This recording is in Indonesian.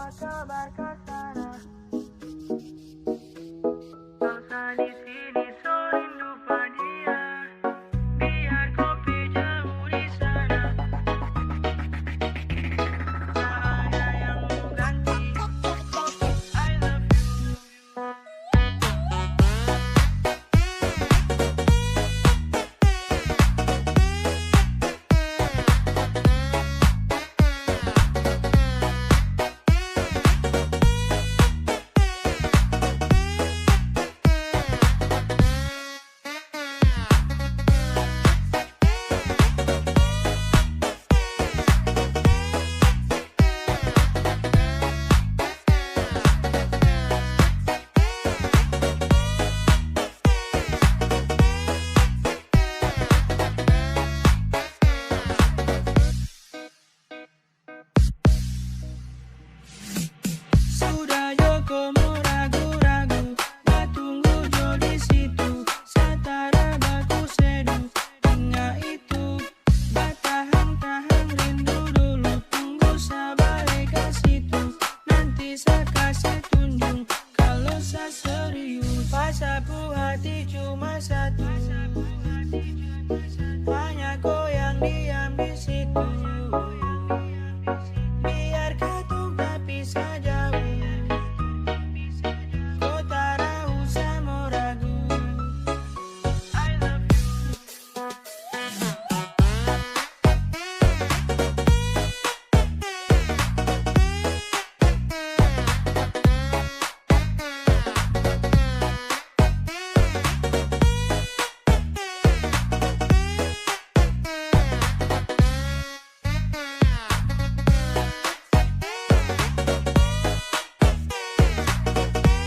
apa kabar kau sana? Bangsa di sini so rindu dia. Biar kopi jauh di sana. Tak ada yang mau ganti. I love you. Sudah Joko mau ragu-ragu, gak tunggu Jo di situ. Satara baku seduh, tinggal itu. Gak tahan-tahan rindu dulu, tunggu sabar ke situ. Nanti saya kasih tunjuk, kalau saya serius. Pasapu hati cuma satu, hanya kau yang diam di situ.